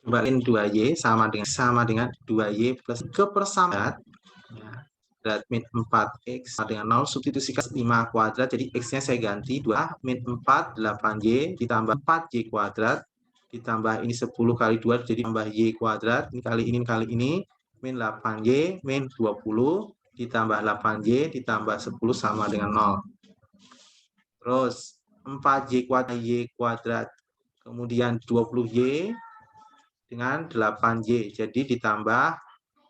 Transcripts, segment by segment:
kembaliin 2Y sama dengan 2Y plus ke persamaan ya, kuadrat min 4x sama dengan 0, substitusikan 5 kuadrat, jadi x-nya saya ganti 2 min 4 8y ditambah 4y kuadrat ditambah ini 10 kali 2 jadi tambah y kuadrat, ini kali ini min 8y min 20 ditambah 8y ditambah 10 sama dengan 0. Terus 4y kuadrat kemudian 20y dengan 8y, jadi ditambah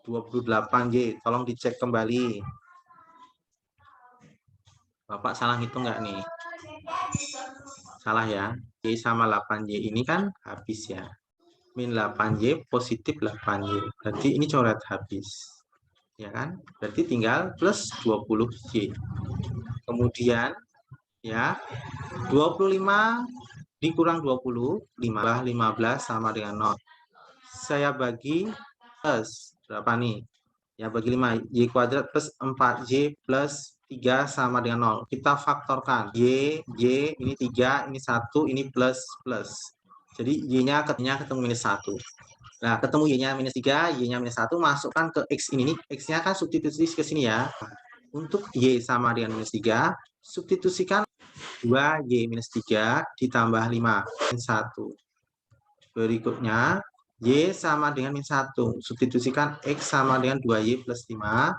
28y. Tolong dicek kembali. Bapak salah hitung nggak nih? Salah ya. Y sama 8y ini kan habis ya. Min 8y positif 8y. Berarti ini coret habis. Ya kan? Berarti tinggal plus 20y. Kemudian ya 25 dikurang 20, 15 sama dengan 0. Saya bagi plus berapa nih? Ya bagi 5, y kuadrat plus 4y plus 3 sama dengan 0. Kita faktorkan. Y ini 3, ini 1, ini plus. Jadi y-nya ketemu minus 1. Nah, ketemu y-nya minus 3, y-nya minus 1, masukkan ke x ini nih. X-nya kan substitusi ke sini ya. Untuk y sama dengan minus 3, substitusikan 2y minus 3 ditambah 5 minus 1. Berikutnya y sama dengan min 1. Substitusikan x sama dengan 2y plus 5.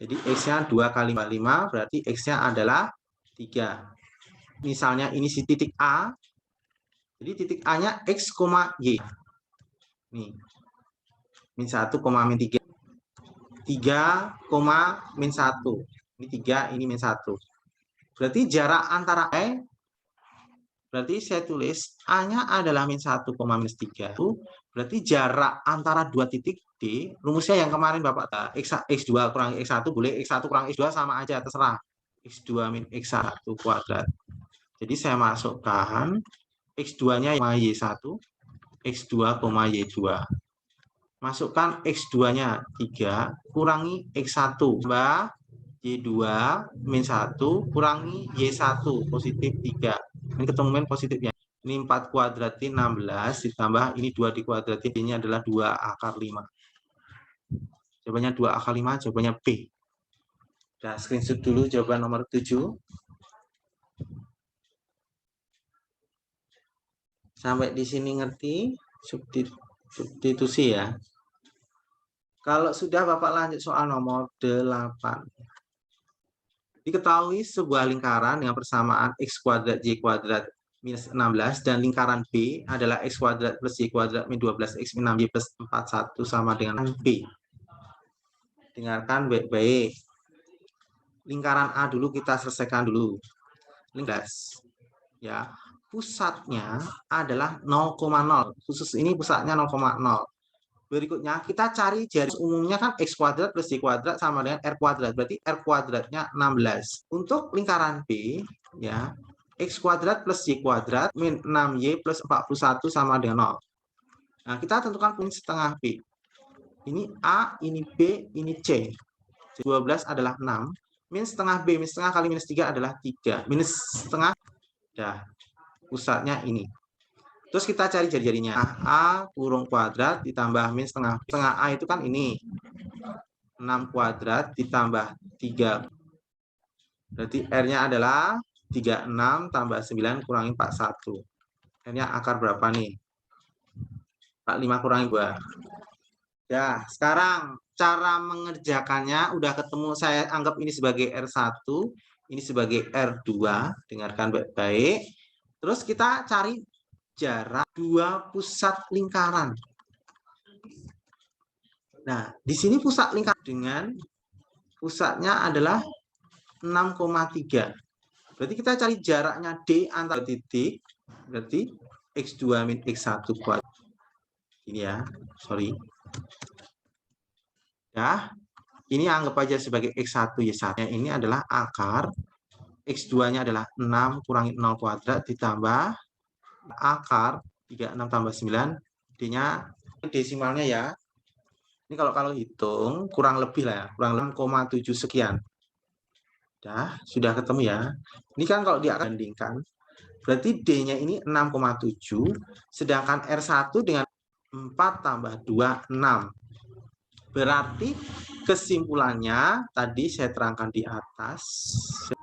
Jadi x-nya 2 kali 5 berarti x-nya adalah 3. Misalnya ini si titik A. Jadi titik A-nya x, y. Nih. Min 1, min 3. 3, min 1. Ini 3, ini min 1. Berarti jarak antara berarti saya tulis A-nya adalah min 1, minus 3. Berarti jarak antara dua titik D, rumusnya yang kemarin Bapak, X2 kurang X1 boleh, X1 kurang X2 sama aja, terserah. X2 min X1 kuadrat. Jadi saya masukkan X2-nya Y1, X2, Y2. Masukkan X2-nya 3, kurangi X1, tambah Y2 min 1 kurangi Y1 positif 3. Ini ketemu min positifnya. Ini 4 kuadratin 16 ditambah ini 2 dikuadratin, ini adalah 2 akar 5. Jawabannya 2 akar 5, jawabannya B. Nah, screenshot dulu jawaban nomor 7. Sampai di sini ngerti substitusi ya. Kalau sudah Bapak lanjut soal nomor 8. Diketahui sebuah lingkaran dengan persamaan x kuadrat y kuadrat minus 16 dan lingkaran B adalah x kuadrat plus y kuadrat min 12x min 6y plus 41 sama dengan B. Dengarkan baik-baik. Lingkaran A dulu kita selesaikan dulu. Lingkaran ya, pusatnya adalah 0,0. Khusus ini pusatnya 0,0. Berikutnya kita cari garis umumnya kan x kuadrat plus y kuadrat sama dengan r kuadrat. Berarti r kuadratnya 16. Untuk lingkaran B ya, x kuadrat plus y kuadrat min 6y plus 41 sama dengan 0. Nah, kita tentukan min setengah B. Ini A, ini B, ini C. 12 adalah 6. Min setengah B, min setengah kali minus 3 adalah 3. Minus setengah, dah. Pusatnya ini. Terus kita cari jari-jarinya. A kurung kuadrat ditambah min setengah. Setengah A itu kan ini. 6 kuadrat ditambah 3. Berarti R-nya adalah 36 tambah 9 kurangi 41. R-nya akar berapa nih? 45 kurangi 2. Ya, sekarang cara mengerjakannya udah ketemu. Saya anggap ini sebagai R1. Ini sebagai R2. Dengarkan baik-baik. Terus kita cari jarak dua pusat lingkaran. Nah, di sini pusat lingkaran dengan pusatnya adalah 6,3. Berarti kita cari jaraknya D antara titik. Berarti X2 min X1 kuadrat. Ini ya, sorry. Ya, ini anggap aja sebagai X1 Y1. Ini adalah akar. X2-nya adalah 6 kurangi 0 kuadrat ditambah akar 36 tambah 9, D-nya desimalnya ya. Ini kalau hitung kurang lebih lah ya, kurang 6,7 sekian. Sudah ketemu ya. Ini kan kalau dia akan bandingkan, berarti D-nya ini 6,7, sedangkan R1 dengan 4 tambah 2, 6. Berarti kesimpulannya tadi saya terangkan di atas,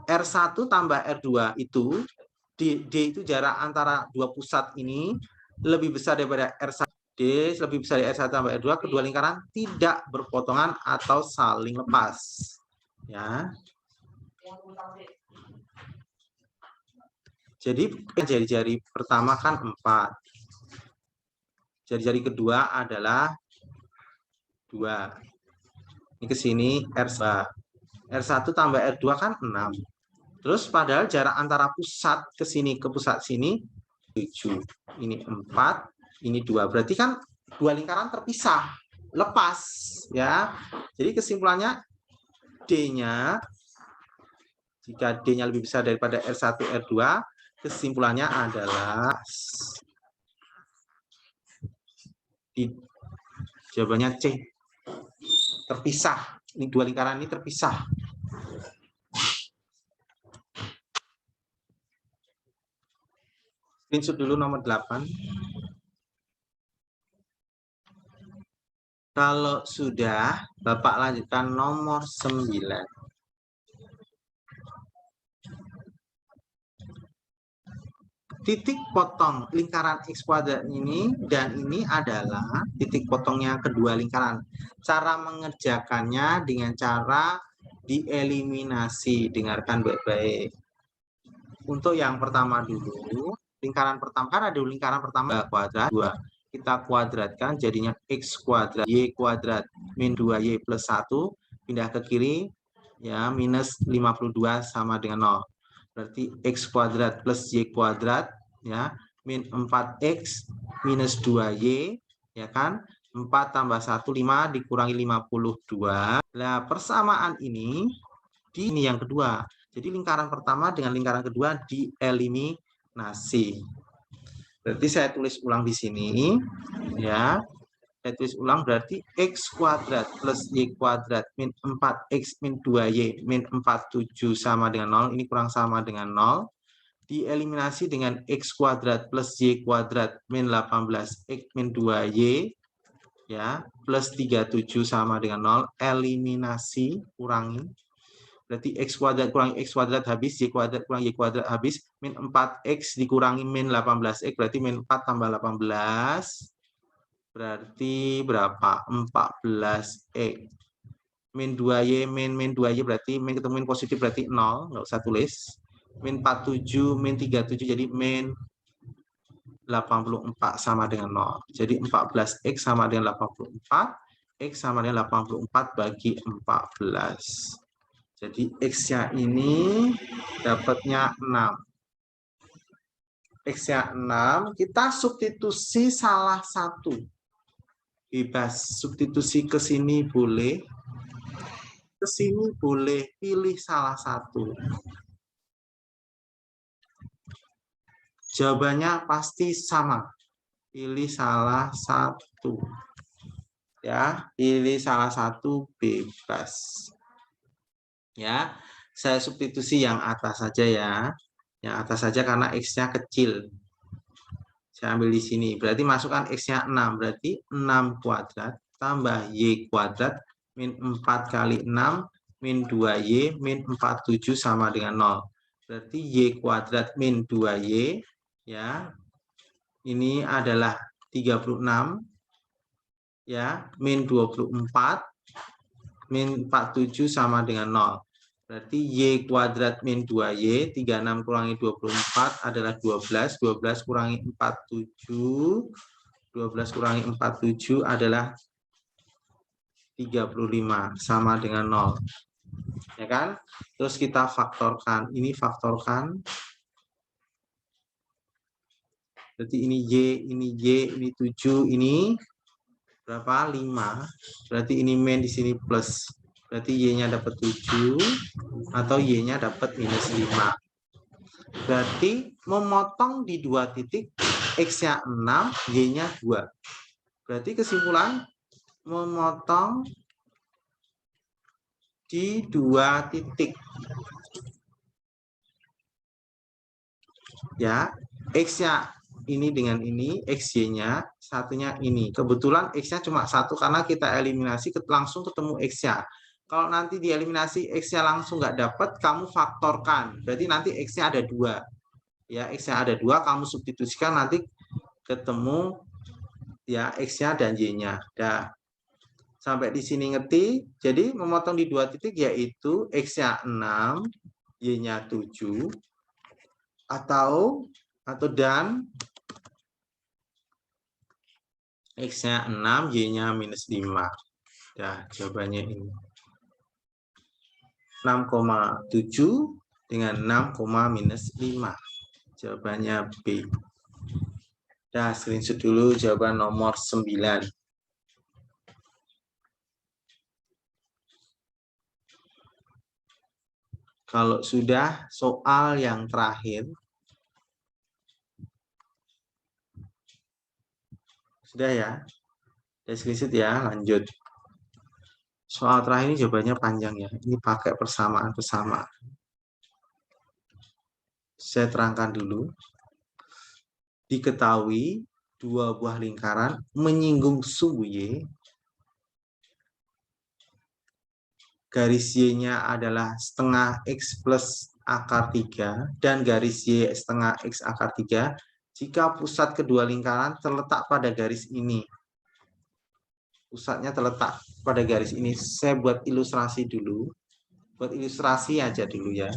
R1 tambah R2 itu, D itu jarak antara dua pusat ini lebih besar daripada R1. D lebih besar dari R1 tambah R2, kedua lingkaran tidak berpotongan atau saling lepas. Ya. Jadi jari-jari pertama kan 4. Jari-jari kedua adalah 2. Ini ke sini R1. R1 tambah R2 kan 6. Terus padahal jarak antara pusat ke sini ke pusat sini 7. Ini 4, ini 2. Berarti kan dua lingkaran terpisah, lepas ya. Jadi kesimpulannya D-nya, jika D-nya lebih besar daripada R1 R2, kesimpulannya adalah jawabannya C, terpisah. Ini dua lingkaran ini terpisah. Screenshot dulu nomor 8. Kalau sudah, Bapak lanjutkan nomor 9. Titik potong lingkaran X kuadrat ini dan ini adalah titik potongnya kedua lingkaran. Cara mengerjakannya dengan cara dieliminasi. Dengarkan baik-baik. Untuk yang pertama dulu, lingkaran pertama kan ada lingkaran pertama kuadrat 2. Kita kuadratkan jadinya X kuadrat Y kuadrat min 2Y plus 1. Pindah ke kiri ya, minus 52 sama dengan 0. Berarti X kuadrat plus Y kuadrat ya, min 4X minus 2Y ya kan. 4 tambah 1 5 dikurangi 52. Nah, persamaan ini di ini yang kedua. Jadi lingkaran pertama dengan lingkaran kedua dieliminasi. Berarti saya tulis ulang di sini ya. Saya tulis ulang berarti X kuadrat plus Y kuadrat min 4X min 2Y min 47 sama dengan 0. Ini kurang sama dengan 0. Dieliminasi dengan X kuadrat plus Y kuadrat min 18X min 2Y ya, plus 37 sama dengan 0. Eliminasi, kurangi. Berarti X kuadrat kurangi X kuadrat habis, Y kuadrat kurangi Y kuadrat habis, min 4X dikurangi min 18X, berarti min 4 tambah 18, berarti berapa? 14X. Min 2Y, min 2Y berarti, min ketemu min positif berarti 0, nggak usah tulis. Min 47, min 37, jadi min 84 sama dengan 0. Jadi 14X sama dengan 84, X sama dengan 84 bagi 14. Jadi X-nya ini dapatnya 6. X-nya 6, kita substitusi salah satu. Bebas, substitusi ke sini boleh. Ke sini boleh, pilih salah satu. Jawabannya pasti sama. Pilih salah satu. Ya, pilih salah satu bebas. Ya, saya substitusi yang atas saja ya. Yang atas saja karena X-nya kecil. Saya ambil di sini. Berarti masukkan X-nya 6. Berarti 6 kuadrat tambah Y kuadrat min 4 kali 6 min 2Y min 47 sama dengan 0. Berarti Y kuadrat min 2Y ya. Ini adalah 36 ya, min 24 min 47 sama dengan 0. Berarti Y kuadrat min 2Y, 36 kurangi 24 adalah 12. 12 kurangi 47. 12 kurangi 47 adalah 35. Sama dengan 0. Ya kan? Terus kita faktorkan. Ini faktorkan. Berarti ini Y, ini 7, ini berapa? 5. Berarti ini min di sini plus. Berarti Y-nya dapat 7 atau Y-nya dapat minus 5. Berarti memotong di dua titik, X-nya 6, Y-nya 2. Berarti kesimpulan memotong di dua titik. Ya, X-nya ini dengan ini, XY-nya, satunya ini. Kebetulan X-nya cuma satu karena kita eliminasi langsung ketemu X-nya. Kalau nanti dieliminasi X-nya langsung nggak dapat, kamu faktorkan. Berarti nanti X-nya ada 2. Ya, X-nya ada 2, kamu substitusikan nanti ketemu ya X-nya dan Y-nya. Dah. Sampai di sini ngerti. Jadi memotong di 2 titik yaitu X-nya 6, Y-nya 7 atau dan X-nya 6, Y-nya -5. Ya, jawabannya ini. 6,7 dengan 6,-5. Jawabannya B. Nah, screenshot dulu jawaban nomor 9. Kalau sudah, soal yang terakhir. Sudah ya? Sudah screenshot ya, lanjut. Soal terakhir ini jawabannya panjang ya. Ini pakai persamaan-persamaan. Saya terangkan dulu. Diketahui dua buah lingkaran menyinggung sumbu Y. Garis Y-nya adalah setengah X plus akar 3 dan garis Y setengah X akar 3 jika pusat kedua lingkaran terletak pada garis ini. Pusatnya terletak pada garis ini. Saya buat ilustrasi dulu. Buat ilustrasi aja dulu ya.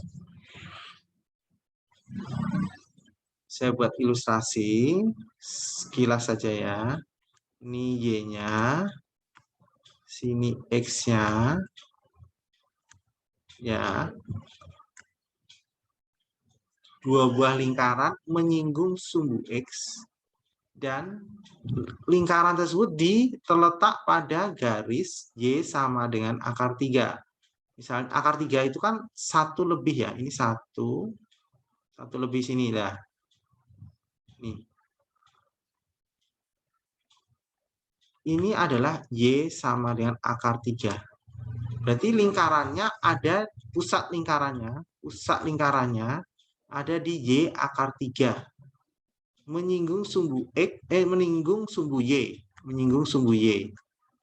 Saya buat ilustrasi sekilas saja ya. Ini Y-nya, sini X-nya, ya. Dua buah lingkaran menyinggung sumbu X dan lingkaran tersebut terletak pada garis Y sama dengan akar 3. Misalnya akar 3 itu kan 1 lebih ya. Ini 1 lebih sini lah. Nih. Ini adalah Y sama dengan akar 3. Berarti lingkarannya ada, pusat lingkarannya ada di Y akar 3. Menyinggung sumbu X, menyinggung sumbu Y.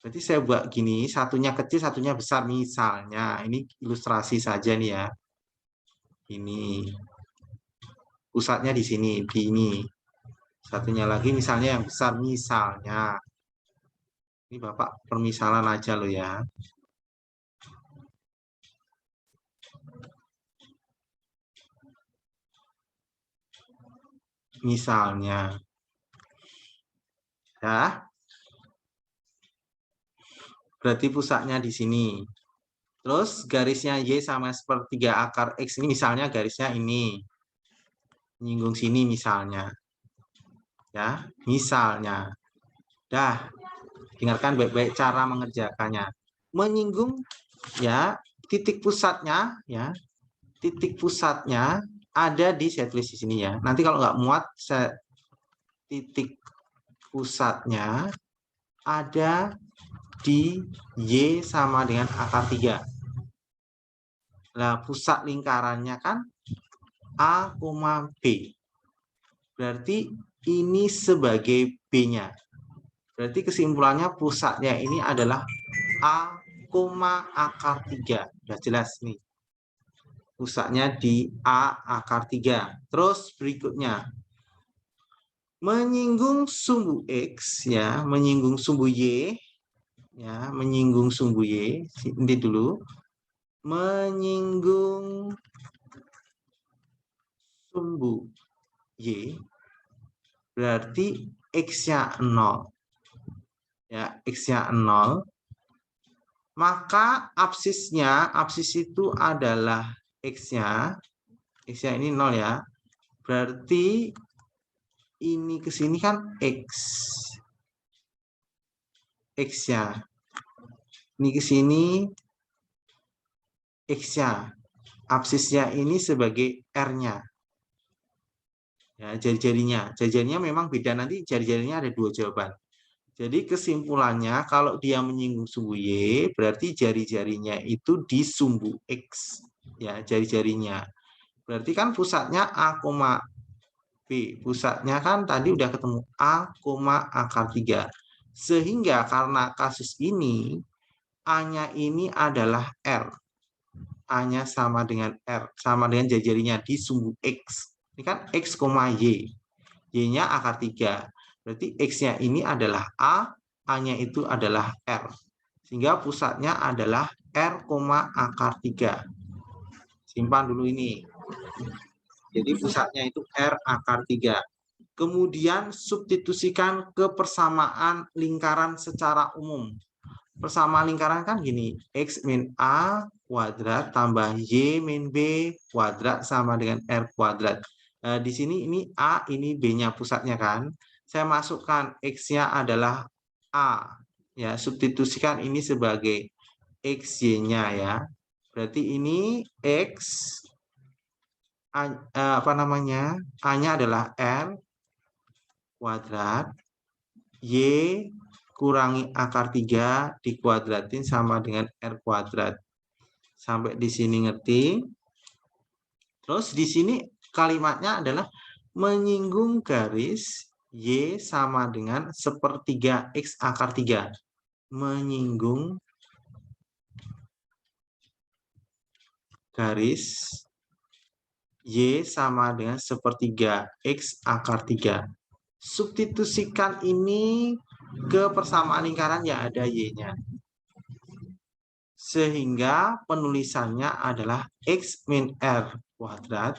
Berarti saya buat gini, satunya kecil, satunya besar. Misalnya, ini ilustrasi saja nih ya. Ini. Pusatnya di sini, di ini. Satunya lagi misalnya yang besar, misalnya. Ini Bapak permisalan aja loh ya. Misalnya. Ya. Berarti pusatnya di sini. Terus garisnya Y sama sepertiga akar X ini misalnya garisnya ini. Menyinggung sini misalnya. Ya, misalnya. Dah, dengarkan baik-baik cara mengerjakannya. Menyinggung ya, titik pusatnya ya. Titik pusatnya ada di saya tulis di sini ya. Nanti kalau nggak muat titik pusatnya ada di Y sama dengan akar 3. Nah, pusat lingkarannya kan A, B. Berarti ini sebagai B-nya. Berarti kesimpulannya pusatnya ini adalah A, akar 3. Sudah jelas nih. Pusatnya di A akar 3. Terus berikutnya. Menyinggung sumbu X ya, menyinggung sumbu Y ya, menyinggung sumbu Y. Ini dulu. Menyinggung sumbu Y berarti X-nya 0. Ya, X-nya 0. Maka absis itu adalah X-nya ini 0 ya. Berarti ini ke sini kan X. X-nya. Ini ke sini X-nya. Absisnya ini sebagai R-nya. Ya, jari-jarinya memang beda, nanti jari-jarinya ada 2 jawaban. Jadi kesimpulannya kalau dia menyinggung sumbu Y berarti jari-jarinya itu di sumbu X. Ya, jari-jarinya. Berarti kan pusatnya A, B. Pusatnya kan tadi udah ketemu A, akar 3. Sehingga karena kasus ini, A-nya ini adalah R. A-nya sama dengan R, sama dengan jari-jarinya di sumbu X. Ini kan X, Y. Y-nya akar 3. Berarti X-nya ini adalah A, A-nya itu adalah R. Sehingga pusatnya adalah R, akar 3. Simpan dulu ini. Jadi pusatnya itu R akar 3. Kemudian substitusikan ke persamaan lingkaran secara umum. Persamaan lingkaran kan gini, X min A kuadrat tambah Y min B kuadrat sama dengan R kuadrat. Di sini ini A, ini B-nya pusatnya kan. Saya masukkan X-nya adalah A. Ya, substitusikan ini sebagai XY-nya ya. Berarti ini X apa namanya? A-nya adalah R kuadrat, Y kurangi akar 3 dikuadratin sama dengan R kuadrat. Sampai di sini ngerti? Terus di sini kalimatnya adalah menyinggung garis Y sama dengan sepertiga X akar 3. Menyinggung garis Y sama dengan sepertiga X akar 3. Substitusikan ini ke persamaan lingkaran yang ada Y-nya. Sehingga penulisannya adalah X min R kuadrat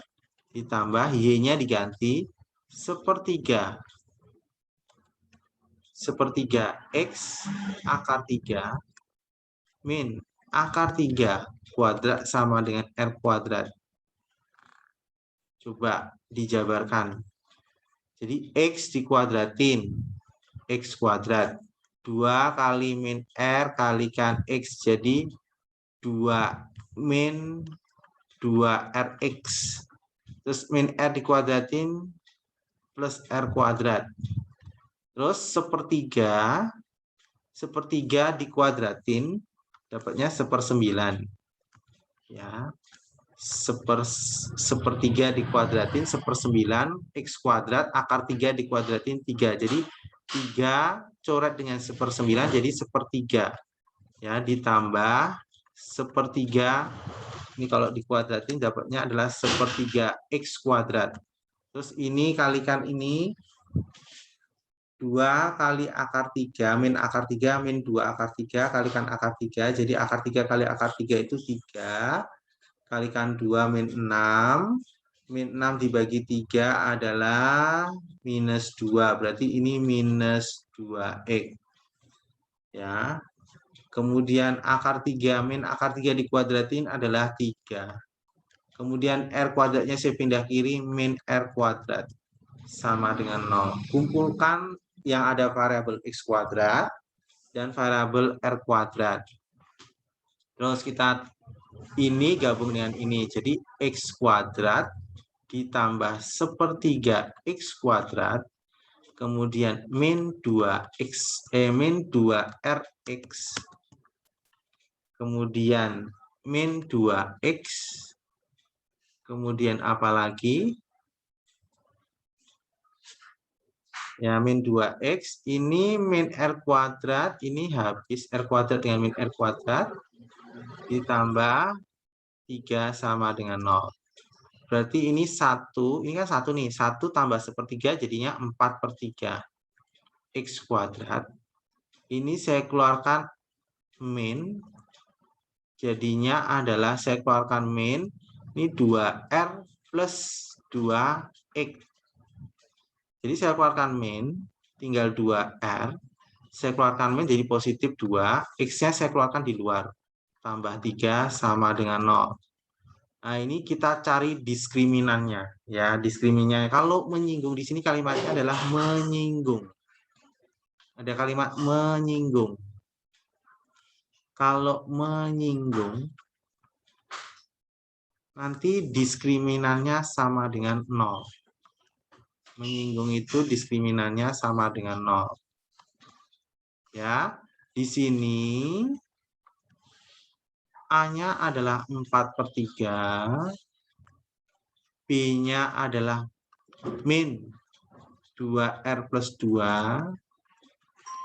ditambah Y-nya diganti sepertiga. Sepertiga X akar 3 min akar 3 kuadrat sama dengan R kuadrat. Coba dijabarkan. Jadi X dikuadratin, X kuadrat. 2 kali min R kalikan X, jadi 2 min 2RX. Terus min R dikuadratin plus R kuadrat. Terus sepertiga dikuadratin, dapatnya 1/9. Ya, sepertiga dikuadratin 1/9 X kuadrat, akar 3 dikuadratin 3. Jadi 3 coret dengan 1/9 jadi sepertiga. Ya, ditambah sepertiga, ini kalau dikuadratin dapatnya adalah sepertiga X kuadrat. Terus ini kalikan ini 2 kali akar 3 min akar 3 min 2 akar 3 kalikan akar 3. Jadi akar 3 kali akar 3 itu 3. Kalikan 2 min 6. Min 6 dibagi 3 adalah minus 2. Berarti ini minus 2X. Ya. Kemudian akar 3 min akar 3 dikuadratin adalah 3. Kemudian R kuadratnya saya pindah kiri, min R kuadrat. Sama dengan 0. Kumpulkan yang ada variabel X kuadrat dan variabel R kuadrat. Terus kita ini gabung dengan ini. Jadi X kuadrat ditambah sepertiga X kuadrat. Kemudian min 2X, min 2RX. Kemudian min 2X. Kemudian apa lagi? Ya, min 2X. Ini min R kuadrat. Ini habis R kuadrat dengan min R kuadrat. Ditambah 3 sama dengan 0. Berarti ini 1. Ini kan 1 nih. 1 tambah sepertiga jadinya 4/3. X kuadrat. Ini saya keluarkan min. Jadinya adalah saya keluarkan min. Ini 2R plus 2X. Jadi saya keluarkan min, tinggal 2R. Saya keluarkan min jadi positif 2. X-nya saya keluarkan di luar. Tambah 3 sama dengan 0. Nah, ini kita cari diskriminannya. Ya, diskriminannya. Kalau menyinggung di sini kalimatnya adalah menyinggung. Ada kalimat menyinggung. Kalau menyinggung, nanti diskriminannya sama dengan 0. Menyinggung itu diskriminannya sama dengan 0. Ya, di sini A-nya adalah 4/3, B-nya adalah min 2R plus 2,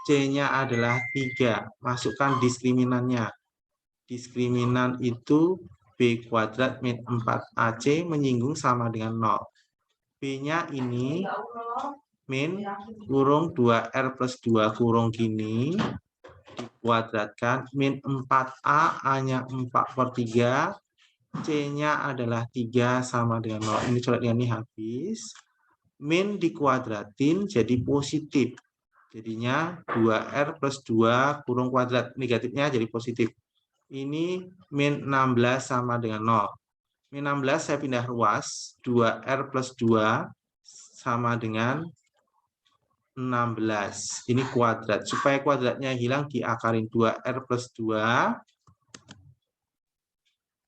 C-nya adalah 3. Masukkan diskriminannya. Diskriminan itu B kuadrat min 4AC menyinggung sama dengan 0. B-nya ini min kurung 2R plus 2 kurung gini, dikuadratkan, min 4A, A-nya 4/3, C-nya adalah 3 sama dengan 0. Ini coret ini habis. Min dikuadratin jadi positif. Jadinya 2R plus 2 kurung kuadrat. Negatifnya jadi positif. Ini min 16 sama dengan 0. Min 16 saya pindah ruas. 2R plus 2 sama dengan 16. Ini kuadrat. Supaya kuadratnya hilang, diakarin 2R plus 2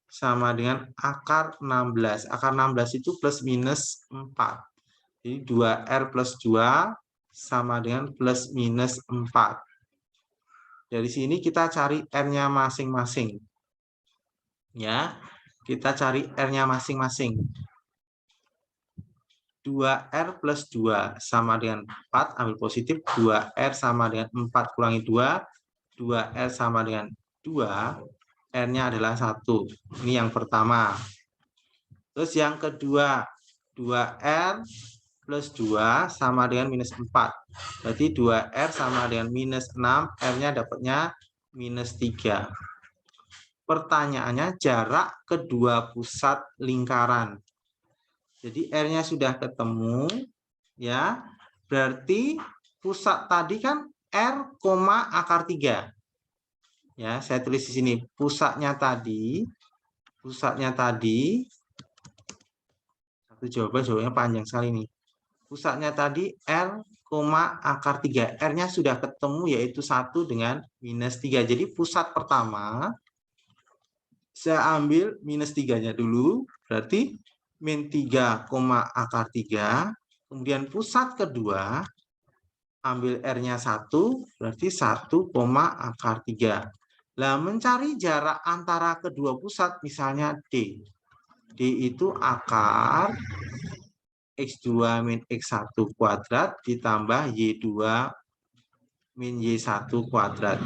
sama dengan akar 16. Akar 16 itu plus minus 4. Jadi 2R plus 2 sama dengan plus minus 4. Dari sini kita cari R-nya masing-masing. Ya, kita cari R-nya masing-masing. 2R plus 2 sama dengan 4, ambil positif. 2R sama dengan 4 kurangi 2. 2R sama dengan 2. R-nya adalah 1. Ini yang pertama. Terus yang kedua, 2R plus 2 sama dengan minus 4. Berarti 2R sama dengan minus 6. R-nya dapatnya minus 3. Pertanyaannya jarak kedua pusat lingkaran. Jadi R-nya sudah ketemu, ya. Berarti pusat tadi kan R, akar 3. Ya, saya tulis di sini pusatnya tadi satu jawabannya panjang sekali nih. Pusatnya tadi R, akar 3. R-nya sudah ketemu yaitu 1 dengan minus 3. Jadi pusat pertama saya ambil minus 3-nya dulu, berarti min 3, akar 3. Kemudian pusat kedua, ambil R-nya 1, berarti 1, akar 3. Nah, mencari jarak antara kedua pusat, misalnya D. D itu akar X2 min X1 kuadrat ditambah Y2 min Y1 kuadrat.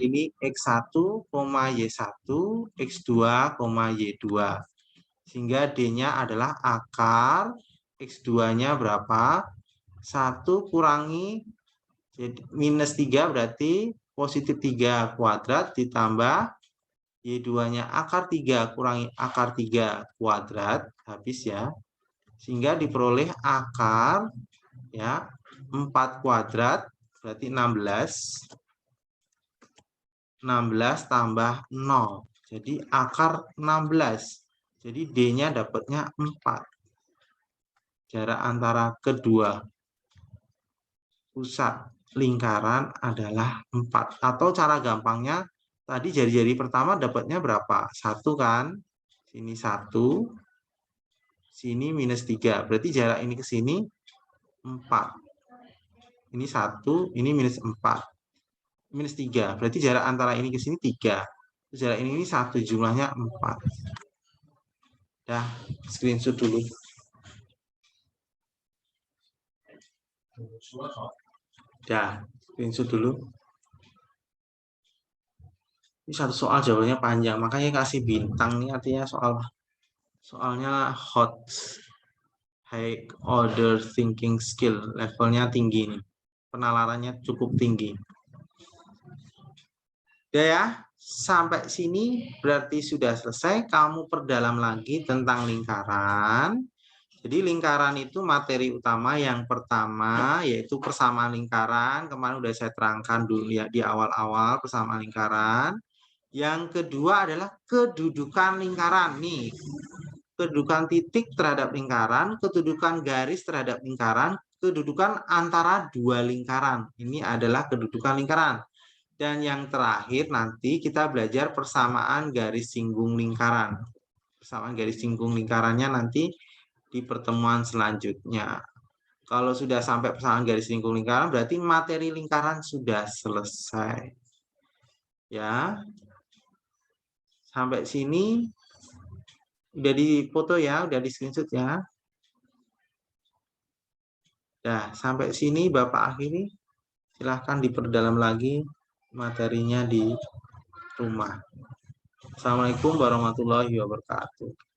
Ini X1, Y1, X2, Y2. Sehingga D-nya adalah akar X2-nya berapa? 1 kurangi minus 3 berarti positif 3 kuadrat ditambah Y2-nya akar 3 kurangi akar 3 kuadrat. Habis ya. Sehingga diperoleh akar ya 4 kuadrat berarti 16. 16 tambah 0. Jadi akar 16. Jadi D-nya dapatnya 4. Jarak antara kedua pusat lingkaran adalah 4. Atau cara gampangnya, tadi jari-jari pertama dapatnya berapa? 1 kan? Sini 1. Sini minus 3. Berarti jarak ini ke sini 4. Ini 1, ini minus 4. Minus 3. Berarti jarak antara ini ke sini 3. Jarak ini 1, jumlahnya 4. Dah, screenshot dulu. Dah, screenshot dulu. Ini satu soal jawabannya panjang, makanya kasih bintang. Ini artinya soalnya hot. High order thinking skill. Levelnya tinggi nih. Penalarannya cukup tinggi. Udah ya, sampai sini berarti sudah selesai. Kamu perdalam lagi tentang lingkaran. Jadi lingkaran itu materi utama yang pertama yaitu persamaan lingkaran. Kemarin udah saya terangkan dulu ya di awal-awal persamaan lingkaran. Yang kedua adalah kedudukan lingkaran. Nih, kedudukan titik terhadap lingkaran, kedudukan garis terhadap lingkaran, kedudukan antara dua lingkaran. Ini adalah kedudukan lingkaran. Dan yang terakhir nanti kita belajar persamaan garis singgung lingkaran. Persamaan garis singgung lingkarannya nanti di pertemuan selanjutnya. Kalau sudah sampai persamaan garis singgung lingkaran, berarti materi lingkaran sudah selesai. Ya. Sampai sini udah di foto ya, udah di screenshot ya. Nah, sampai sini Bapak akhiri. Silahkan diperdalam lagi materinya di rumah. Assalamualaikum warahmatullahi wabarakatuh.